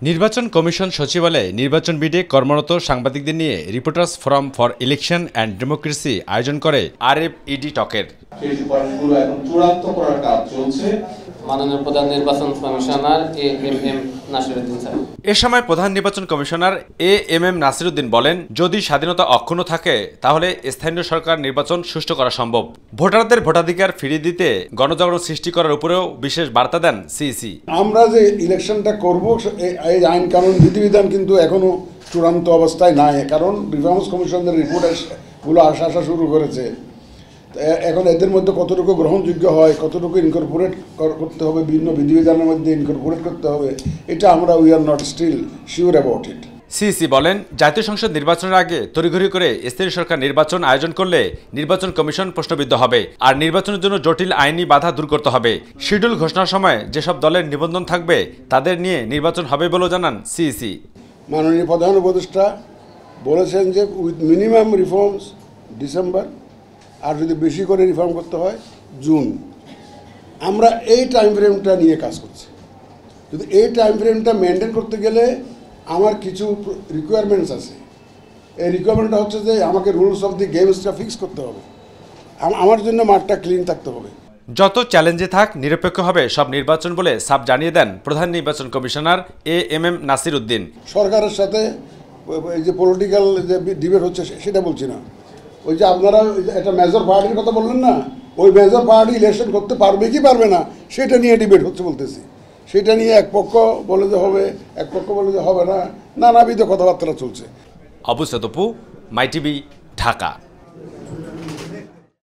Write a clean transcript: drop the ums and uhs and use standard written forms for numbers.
নির্বাচন কমিশন সচিবালয়ে নির্বাচন বিডে কর্মরত সাংবাদিকদের নিয়ে reporters forum for election and democracy আয়োজন করে RFED টকের। সেই সুপারিশগুলো এখন চূড়ান্ত করার কাজ চলছে। মাননীয় প্রধান নির্বাচন কমিশনার AM নাসিরউদ্দিন স্যার। এ সময় প্রধান নির্বাচন কমিশনার AM নাসিরউদ্দিন বলেন, যদি স্বাধীনতা অক্ষুণ্ণ থাকে তাহলে স্থানীয় সরকার নির্বাচন সুষ্ঠু করা সম্ভব। ভোটারদের ভোটাধিকার ফিরিয়ে দিতে গণজাগরণ সৃষ্টি করার উপরেও বিশেষ বার্তা দেন সিইসি। আমরা যে ইলেকশনটা করব এই আইন কানুন বিধিবিধান কিন্তু এখনো চূড়ান্ত অবস্থায় নাই, কারণ রিফর্মস কমিশনের রিপোর্টগুলো আসা শুরু করেছে। এখন এদের মধ্যে কতটুকু গ্রহণযোগ্য হয়, কতটুকু ইনকর্পোরেট করতে হবে, বিভিন্ন বিধিবিধানের মধ্যে ইনকর্পোরেট করতে হবে, এটা আমরা we are not still sure about it. CEC বলেন, জাতীয় সংসদ নির্বাচনের আগে তড়িঘড়ি করে স্থানীয় সরকার নির্বাচন আয়োজন করলে নির্বাচন কমিশন প্রশ্নবিদ্ধ হবে, আর নির্বাচনের জন্য জটিল আইনি বাধা দূর করতে হবে। শিডিউল ঘোষণার সময় যেসব দলের নিবন্ধন থাকবে তাদের নিয়ে নির্বাচন হবে বলেও জানান সিইসি। মাননীয় প্রধান উপদেষ্টা বলেছেন যে উইথ মিনিমাম রিফর্মস ডিসেম্বর, আর যদি বেশি করে রিফর্ম করতে হয় জুন। আমরা এই টাইম ফ্রেমটা নিয়ে কাজ করছি। যদি এই টাইম ফ্রেমটা মেনটেন করতে গেলে আমার কিছু রিকোয়ারমেন্টস আছে। এই রিকোয়ারমেন্টটা হচ্ছে যে আমাকে রুলস অফ দি গেমসটা ফিক্স করতে হবে, আমার জন্য মাঠটা ক্লিন থাকতে হবে। যত চ্যালেঞ্জে থাক নিরপেক্ষ হবে সব নির্বাচন বলে সাফ জানিয়ে দেন প্রধান নির্বাচন কমিশনার AM নাসিরউদ্দিন। সরকারের সাথে এই যে পলিটিক্যাল যে ডিবেট হচ্ছে সেটা বলছি না, ওই যে আপনারা একটা মেজর পার্টির কথা বললেন না, ওই মেজর পার্টি ইলেকশন করতে পারবে কি পারবে না সেটা নিয়ে ডিবেট হচ্ছে বলতেছি। সেটা নিয়ে এক পক্ষ বলে যে হবে, এক পক্ষ বলে যে হবে না, নানাবিধ কথাবার্তা চলছে। অবু সতপু, মাই টিভি, ঢাকা।